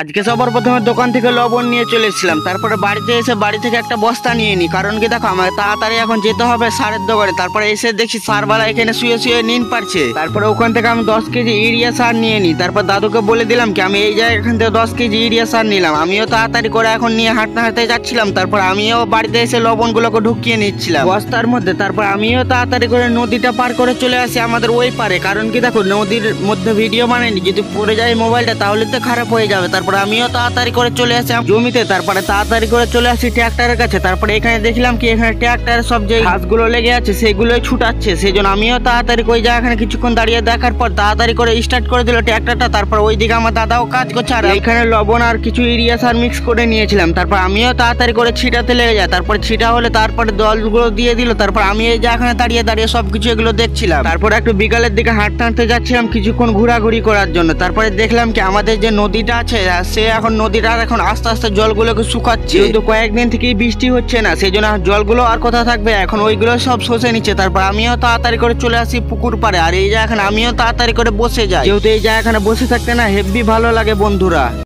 আজকে সবার প্রথমে দোকান থেকে লবণ নিয়ে চলে এসেছিলাম, তারপরে বাড়িতে এসে বাড়ি থেকে একটা বস্তা নিয়ে নিই। কারণ কি দেখো, আমাকে তাড়াতাড়ি এখন যেতে হবে সারের দোকানে। তারপরে এসে দেখছি সারবালা এখানে শুয়ে শুয়ে নিন পারছে। তারপরে ওখান থেকে আমি 10 কেজি ইউরিয়া সার নিয়ে নিই। তারপর দাদুকে বলে দিলাম কি আমি এই জায়গা এখান থেকে 10 কেজি ইউরিয়া সার নিলাম। আমিও তাড়াতাড়ি করে এখন নিয়ে হাঁটতে হাঁটতে যাচ্ছিলাম। তারপর আমিও বাড়িতে এসে লবণগুলোকে ঢুকিয়ে নিচ্ছিলাম বস্তার মধ্যে। তারপর আমিও তাড়াতাড়ি করে নদীটা পার করে চলে আসি আমাদের ওই পারে। কারণ কি দেখো, নদীর মধ্যে ভিডিও বানাইনি, যদি পড়ে যায় মোবাইলটা তাহলে তো খারাপ হয়ে যাবে। তারপর আমিও তাড়াতাড়ি করে চলে আসি জমিতে। তারপরে তাড়াতাড়ি করে চলে আসি ট্র্যাক্টরের কাছে। তারপরে এখানে দেখলাম কি এখানে ট্র্যাক্টরের সব যে ঘাসগুলো লেগে আছে সেগুলোই ছুটাচ্ছে। সেই জন্য আমিও তাড়াতাড়ি করে এখানে কিছুক্ষণ দাঁড়িয়ে দেখার পর তাড়াতাড়ি করে স্টার্ট করে দিল ট্র্যাক্টরটা। তারপর ওইদিকে আমার দাদাও কাজ করছে আর এখানে লবণ আর কিছু ইউরিয়া সার মিক্স করে নিয়েছিলাম। তারপর আমিও তাড়াতাড়ি করে ছিটাতে লেগে যায়। তারপর ছিটা হলে তারপরে দলগুলো দিয়ে দিল। তারপর আমি এই যে এখানে দাঁড়িয়ে দাঁড়িয়ে সবকিছু এগুলো দেখছিলাম। তারপর একটু বিকালের দিকে হাঁটতে হাঁটতে যাচ্ছিলাম কিছুক্ষণ ঘোরাঘুরি করার জন্য। তারপরে দেখলাম কি আমাদের যে নদীটা আছে সে এখন নদীটা এখন আস্তে আস্তে জলগুলোকে শুকাচ্ছে। কিন্তু কয়েকদিন থেকেই বৃষ্টি হচ্ছে না, সেই জন্য জলগুলো আর কোথায় থাকবে, এখন ওইগুলো সব শুষে নিচ্ছে। তারপর আমিও তাড়াতাড়ি করে চলে আসি পুকুর পাড়ে। আর এই যে এখন আমিও তাড়াতাড়ি করে বসে যাই, যেহেতু এই জায়গা এখানে বসে থাকতে না হেব্বি ভালো লাগে বন্ধুরা।